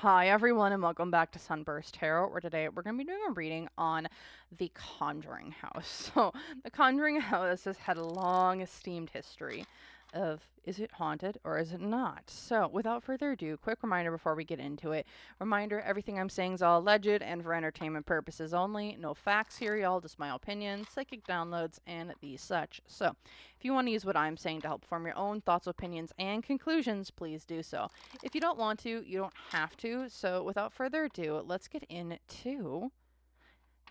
Hi everyone and welcome back to SunBurst Tarot, where today we're going to be doing a reading on the Conjuring House. So, the Conjuring House has had a long esteemed history of is it haunted or is it not? So, without further ado, quick reminder before we get into it. Reminder, everything I'm saying is all alleged and for entertainment purposes only. No facts here, y'all, just my opinions, psychic downloads, and the such. So, if you want to use what I'm saying to help form your own thoughts, opinions, and conclusions, please do so. If you don't want to, you don't have to. So, without further ado, let's get into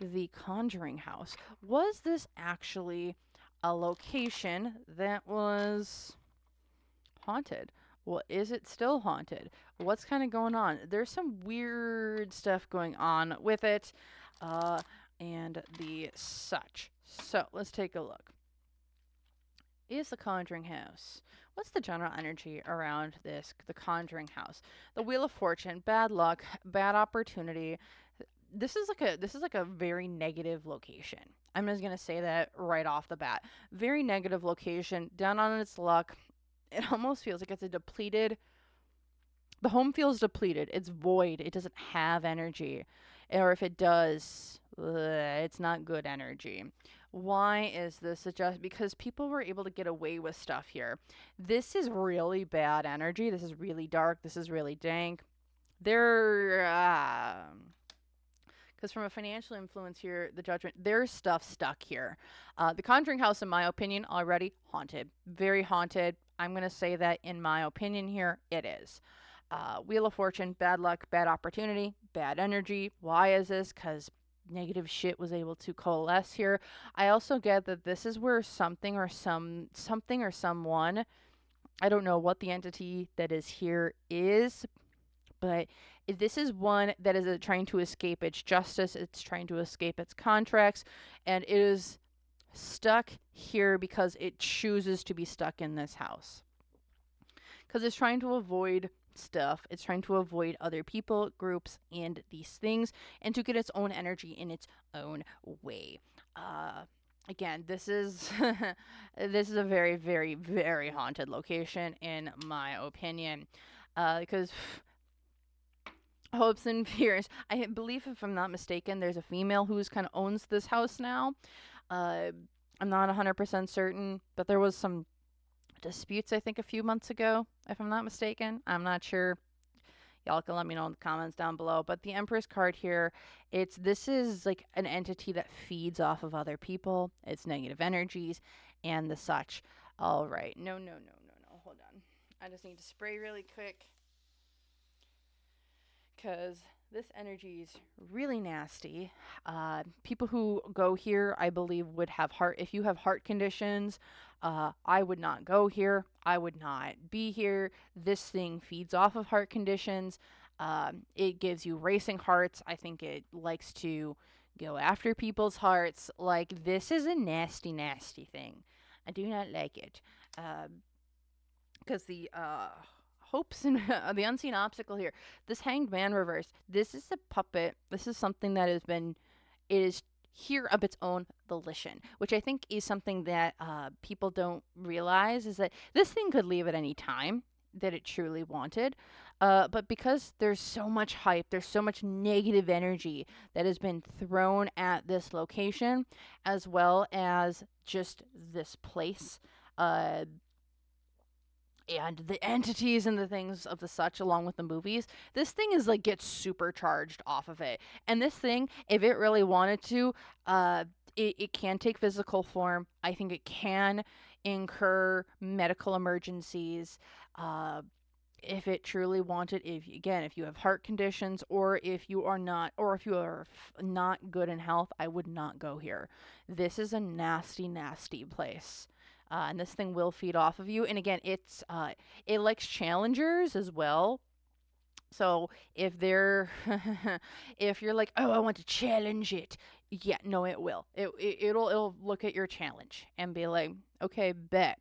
the Conjuring House. Was this actually a location that was haunted? Well, is it still haunted? What's kind of going on? There's some weird stuff going on with it, uh, and the such. So, let's take a look. Is the Conjuring House? What's the general energy around the Conjuring House? The Wheel of Fortune, bad luck, bad opportunity. This is like a very negative location. I'm just gonna say that right off the bat. Very negative location, down on its luck. It almost feels like it's a depleted. The home feels depleted. It's void. It doesn't have energy, or if it does, it's not good energy. Why is this just because people were able to get away with stuff here? This is really bad energy. This is really dark. This is really dank. There, because from a financial influence here, the judgment, there's stuff stuck here. The Conjuring House, in my opinion, already haunted. Very haunted. I'm going to say that in my opinion here, it is. Wheel of Fortune, bad luck, bad opportunity, bad energy. Why is this? Because negative shit was able to coalesce here. I also get that this is where something or someone, I don't know what the entity that is here is, but this is one that is trying to escape its justice. It's trying to escape its contracts, and it is stuck here because it chooses to be stuck in this house. Because it's trying to avoid stuff. It's trying to avoid other people, groups, and these things, and to get its own energy in its own way. Again, this is this is a very, very, very haunted location in my opinion, because hopes and fears. I believe, if I'm not mistaken, there's a female who's kind of owns this house now. Uh, I'm not 100% certain, but there was some disputes, I think, a few months ago, if I'm not mistaken. I'm not sure. Y'all can let me know in the comments down below. But the Empress card here, this is like an entity that feeds off of other people. It's negative energies and the such. All right. No, no, no, no, no. Hold on. I just need to spray really quick because this energy is really nasty. People who go here, I believe, would have heart. If you have heart conditions, I would not go here. I would not be here. This thing feeds off of heart conditions. It gives you racing hearts. I think it likes to go after people's hearts. Like, this is a nasty, nasty thing. I do not like it. Because the hopes and the unseen obstacle here. This hanged man reverse. This is a puppet. This is something that has been. It is here of its own volition, which I think is something that people don't realize is that this thing could leave at any time that it truly wanted. But because there's so much hype, there's so much negative energy that has been thrown at this location, as well as just this place. And the entities and the things of the such along with the movies, this thing is like gets supercharged off of it. And this thing, if it really wanted to, it can take physical form. I think it can incur medical emergencies, if it truly wanted. If you have heart conditions, or if you are not, or if you are not good in health, I would not go here. This is a nasty, nasty place. And this thing will feed off of you. And again, it likes challengers as well. So if they're if you're like, oh, I want to challenge it, yeah, no, it will. It'll look at your challenge and be like, okay, bet.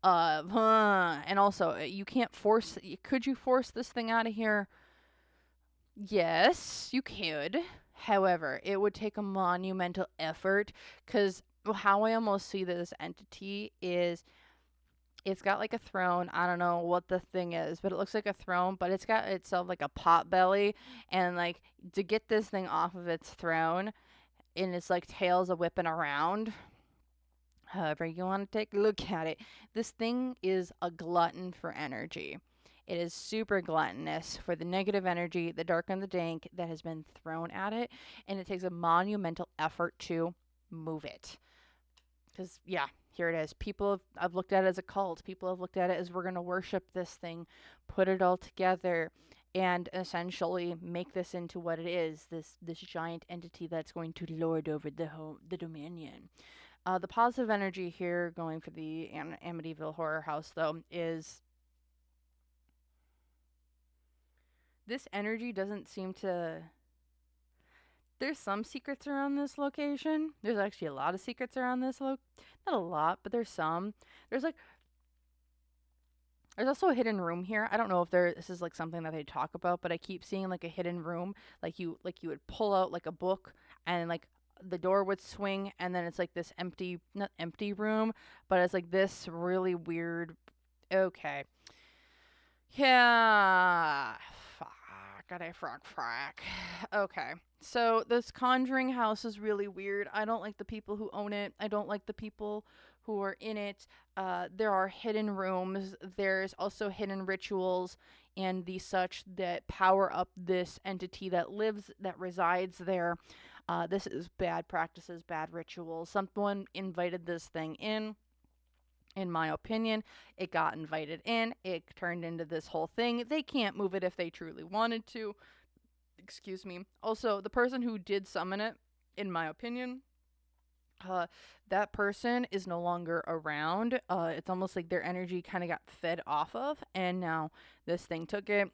And also, you can't force. Could you force this thing out of here? Yes, you could. However, it would take a monumental effort, because how I almost see this entity is It's got like a throne. I don't know what the thing is, but it looks like a throne, but it's got itself like a pot belly. And like to get this thing off of its throne, and its like tails a whipping around. However, you want to take a look at it. This thing is a glutton for energy. It is super gluttonous for the negative energy, the dark and the dank that has been thrown at it, and it takes a monumental effort to move it. Because, yeah, here it is. I've looked at it as a cult. People have looked at it as we're going to worship this thing, put it all together, and essentially make this into what it is, this giant entity that's going to lord over the dominion. The positive energy here going for the Amityville Horror House, though, is this energy doesn't seem to. There's some secrets around this location. There's actually a lot of secrets around this Not a lot, but there's some. There's like there's also a hidden room here. I don't know if this is like something that they talk about, but I keep seeing like a hidden room, like you would pull out like a book and like the door would swing and then it's like this empty, not empty room, but it's like this really weird. Okay. Yeah. Fuck. Got a frack. Okay. So this Conjuring House is really weird. I don't like the people who own it. I don't like the people who are in it. There are hidden rooms. There's also hidden rituals and the such that power up this entity that resides there. This is bad practices, bad rituals. Someone invited this thing in my opinion. It got invited in. It turned into this whole thing. They can't move it if they truly wanted to. Excuse me. Also, the person who did summon it, in my opinion, that person is no longer around. It's almost like their energy kind of got fed off of, and now this thing took it.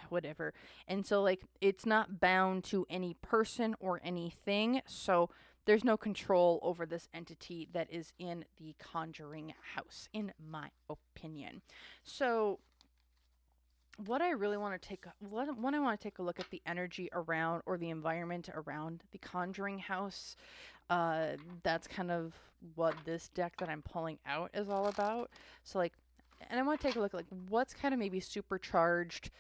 Whatever. And so, like, it's not bound to any person or anything. So, there's no control over this entity that is in the Conjuring House, in my opinion. So, what I really want to take, when I want to take a look at the energy around or the environment around the Conjuring House, that's kind of what this deck that I'm pulling out is all about. So, like, and I want to take a look at like what's kind of maybe supercharged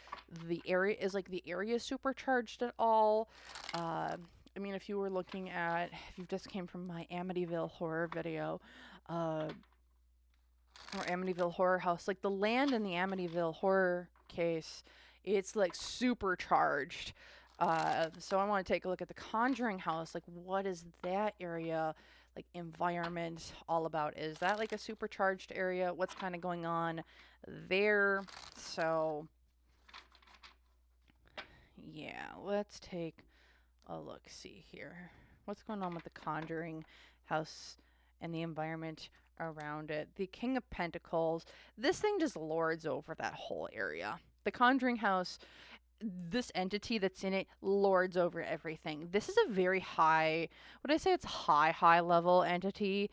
the area. Is like the area supercharged at all? I mean, if you were looking at, if you just came from my Amityville horror video, or Amityville Horror House, like the land in the Amityville horror case, it's like supercharged. So I want to take a look at the Conjuring House. Like, what is that area, like environment, all about? Is that like a supercharged area? What's kind of going on there? So, yeah, let's take a look. See here. What's going on with the Conjuring House and the environment around it? The King of Pentacles. This thing just lords over that whole area. The Conjuring House, this entity that's in it lords over everything. This is a very high, would I say it's high level entity?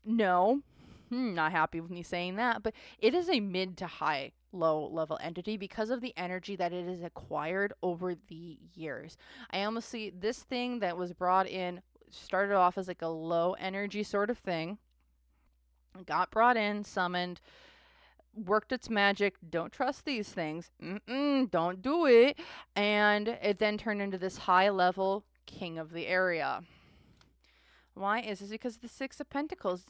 No, not happy with me saying that, but it is a mid to high low level entity because of the energy that it has acquired over the years. I almost see this thing that was brought in started off as like a low energy sort of thing, got brought in, summoned, worked its magic. Don't trust these things. Don't do it. And it then turned into this high level king of the area. Why is this? Because the Six of Pentacles.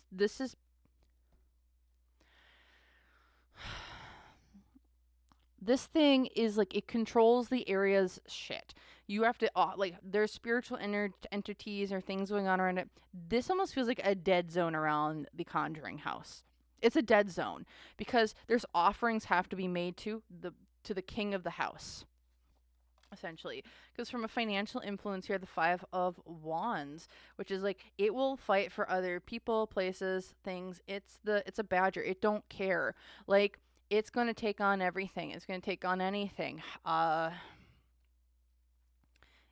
This thing is like it controls the area's shit. You have to like there's spiritual entities or things going on around it. This almost feels like a dead zone around the Conjuring House. It's a dead zone because there's offerings have to be made to the king of the house, essentially. Because from a financial influence here, the Five of Wands, which is like it will fight for other people, places, things. It's a badger. It don't care. Like it's going to take on everything. It's going to take on anything.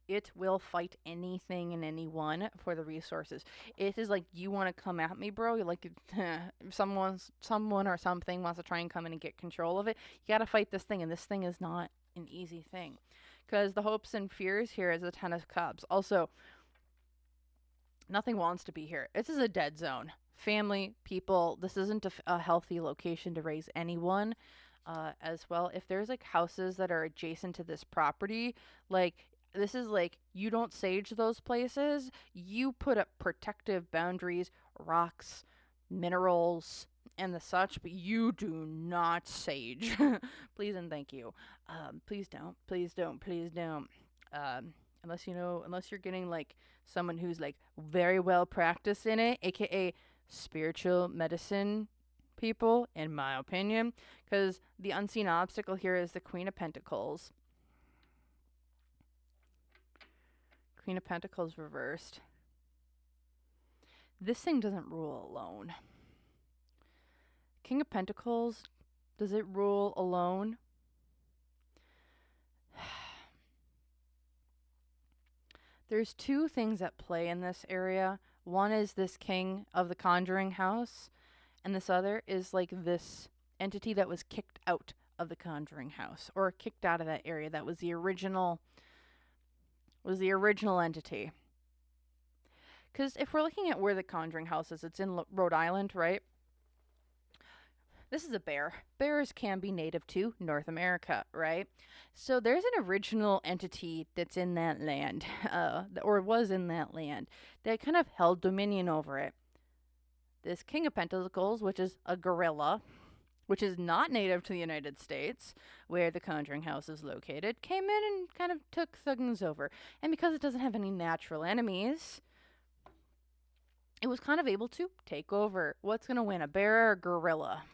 It will fight anything and anyone for the resources. It is like, you want to come at me, bro? You're like, if someone or something wants to try and come in and get control of it, you got to fight this thing, and this thing is not an easy thing. Because the hopes and fears here is the Ten of Cups. Also, nothing wants to be here. This is a dead zone. family, people. This isn't a healthy location to raise anyone. As well, if there's like houses that are adjacent to this property, like this is like you don't sage those places. You put up protective boundaries, rocks, minerals, and the such, but you do not sage. Please and thank you. Please don't. Please don't. Please don't. Unless unless you're getting like someone who's like very well practiced in it, aka spiritual medicine people, in my opinion, because the unseen obstacle here is the Queen of Pentacles. Queen of Pentacles reversed. This thing doesn't rule alone. King of Pentacles, does it rule alone? There's two things at play in this area. One is this King of the Conjuring House, and this other is like this entity that was kicked out of the Conjuring House, or kicked out of that area. That was the original entity. Because if we're looking at where the Conjuring House is, it's in Rhode Island, right? This is a bear. Bears can be native to North America, right? So there's an original entity that's in that land, or was in that land, that kind of held dominion over it. This King of Pentacles, which is a gorilla, which is not native to the United States, where the Conjuring House is located, came in and kind of took things over. And because it doesn't have any natural enemies, it was kind of able to take over. What's going to win, a bear or a gorilla?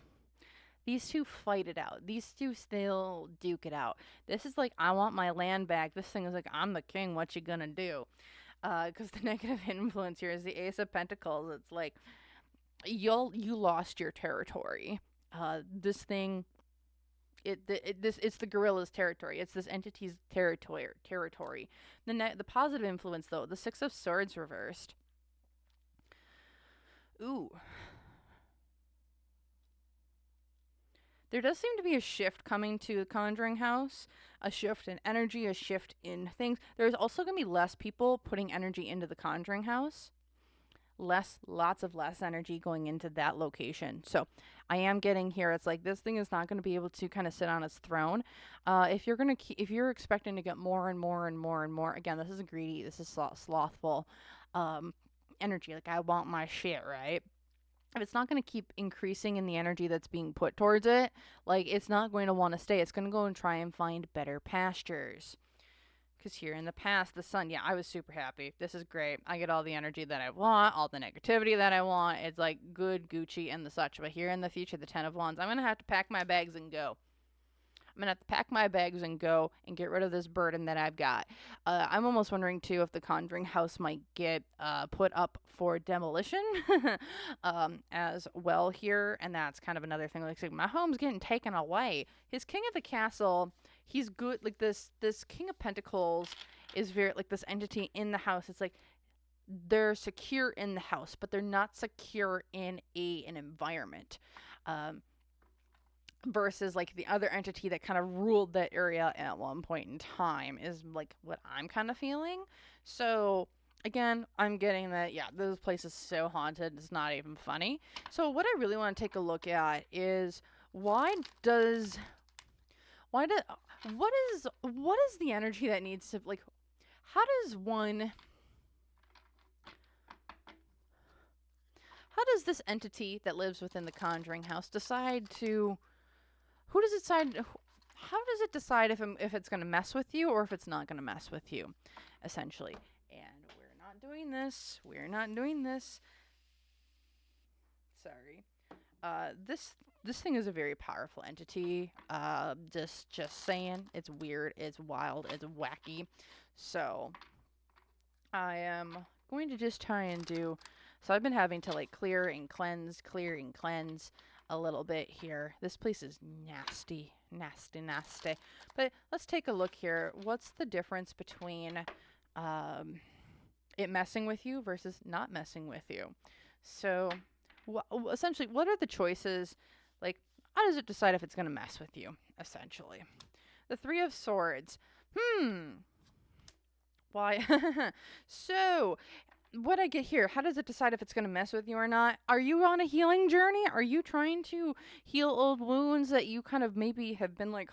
These two fight it out. These two still duke it out. This is like, I want my land back. This thing is like, I'm the king. What you gonna do? Because the negative influence here is the Ace of Pentacles. It's like, you lost your territory. This thing, it's the gorilla's territory. It's this entity's territory. The positive influence, though, the Six of Swords reversed. Ooh. There does seem to be a shift coming to the Conjuring House, a shift in energy, a shift in things. There's also going to be less people putting energy into the Conjuring House. Lots of less energy going into that location. So I am getting here, it's like this thing is not going to be able to kind of sit on its throne. If you're expecting to get more and more and more and more, again, this is greedy, this is slothful energy. Like, I want my shit, right? If it's not going to keep increasing in the energy that's being put towards it, like, it's not going to want to stay. It's going to go and try and find better pastures. Because here in the past, the sun, yeah, I was super happy. This is great. I get all the energy that I want, all the negativity that I want. It's like good Gucci and the such. But here in the future, the Ten of Wands, I'm going to have to pack my bags and go. I'm going to have to pack my bags and go and get rid of this burden that I've got. I'm almost wondering, too, if the Conjuring House might get put up for demolition as well here. And that's kind of another thing. Like, my home's getting taken away. His King of the Castle, he's good. Like, this King of Pentacles is very, like, this entity in the house. It's like they're secure in the house, but they're not secure in an environment. Versus like the other entity that kind of ruled that area at one point in time is like what I'm kind of feeling. So again, I'm getting that, yeah, this place is so haunted, it's not even funny. So what I really want to take a look at is what is the energy that needs to, like, how does this entity that lives within the Conjuring House decide to, how does it decide if it's going to mess with you or if it's not going to mess with you, essentially? And we're not doing this. Sorry. This thing is a very powerful entity. Just saying, it's weird, it's wild, it's wacky. So I am going to just try and do. So I've been having to like clear and cleanse a little bit here. This place is nasty. But let's take a look here. What's the difference between it messing with you versus not messing with you? So essentially, what are the choices? Like, how does it decide if it's going to mess with you, essentially? The Three of Swords. Why? So what I get here, how does it decide if it's going to mess with you or not? Are you on a healing journey? Are you trying to heal old wounds that you kind of maybe have been like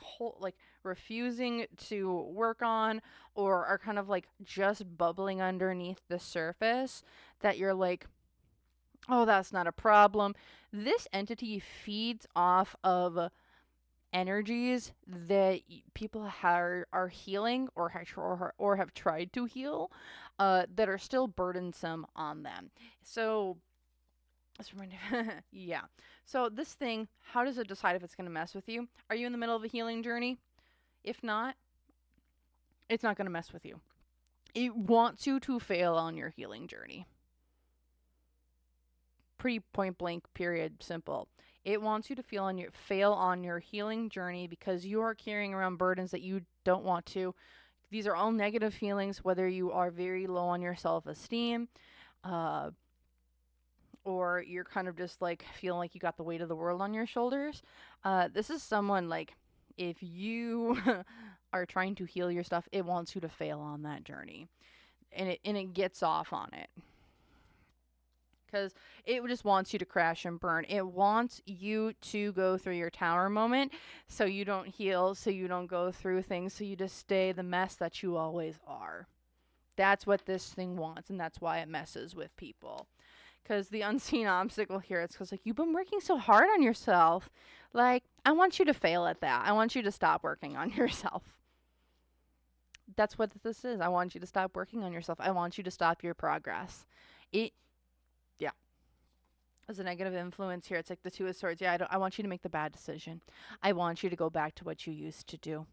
refusing to work on, or are kind of like just bubbling underneath the surface that you're like, oh, that's not a problem. This entity feeds off of energies that people are healing or have tried to heal, that are still burdensome on them. So, yeah. So this thing, how does it decide if it's going to mess with you? Are you in the middle of a healing journey? If not, it's not going to mess with you. It wants you to fail on your healing journey. Pretty point blank, period, simple. It wants you to fail on your healing journey because you are carrying around burdens that you don't want to. These are all negative feelings, whether you are very low on your self-esteem, or you're kind of just like feeling like you got the weight of the world on your shoulders. This is someone like, if you are trying to heal your stuff, it wants you to fail on that journey, and it gets off on it. Because it just wants you to crash and burn. It wants you to go through your tower moment so you don't heal, so you don't go through things, so you just stay the mess that you always are. That's what this thing wants, and that's why it messes with people. Because the unseen obstacle here, it's because, like, you've been working so hard on yourself. Like, I want you to fail at that. I want you to stop working on yourself. That's what this is. I want you to stop working on yourself. I want you to stop your progress. Yeah. As a negative influence here, it's like the Two of Swords. Yeah, I want you to make the bad decision. I want you to go back to what you used to do.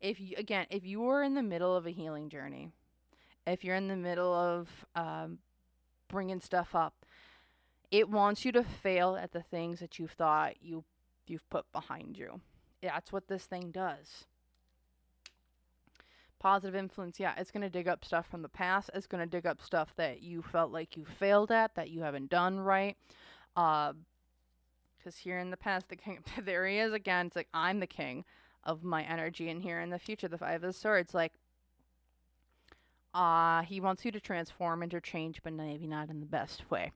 If you are in the middle of a healing journey, if you're in the middle of bringing stuff up, it wants you to fail at the things that you've thought you've put behind you. That's what this thing does. Positive influence, yeah, it's going to dig up stuff from the past. It's going to dig up stuff that you felt like you failed at, that you haven't done right. Because here in the past, the king, there he is again. It's like, I'm the king of my energy. And here in the future, the Five of Swords, like, he wants you to transform, interchange, but maybe not in the best way.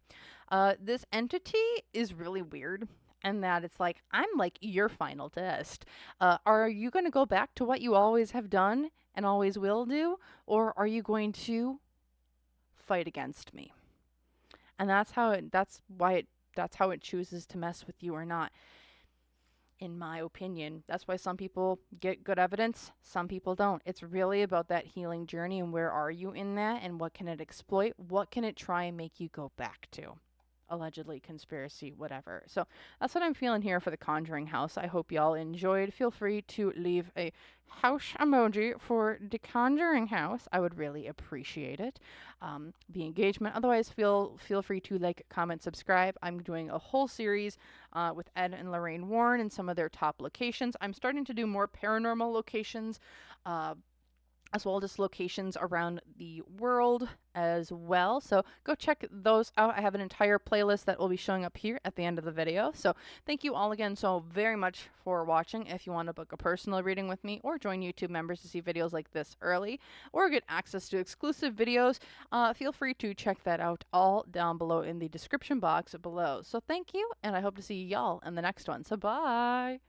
This entity is really weird. And that it's like, I'm like your final test. Are you going to go back to what you always have done and always will do? Or are you going to fight against me? And that's how it chooses to mess with you or not. In my opinion, that's why some people get good evidence, some people don't. It's really about that healing journey and where are you in that and what can it exploit? What can it try and make you go back to? Allegedly, conspiracy, whatever. So that's what I'm feeling here for the Conjuring House. I hope y'all enjoyed. Feel free to leave a house emoji for the Conjuring House. I would really appreciate it. The engagement. Otherwise, feel free to like, comment, subscribe. I'm doing a whole series with Ed and Lorraine Warren in some of their top locations. I'm starting to do more paranormal locations, as well as locations around the world as well. So go check those out. I have an entire playlist that will be showing up here at the end of the video. So thank you all again so very much for watching. If you want to book a personal reading with me or join YouTube members to see videos like this early or get access to exclusive videos, feel free to check that out all down below in the description box below. So thank you, and I hope to see y'all in the next one. So bye!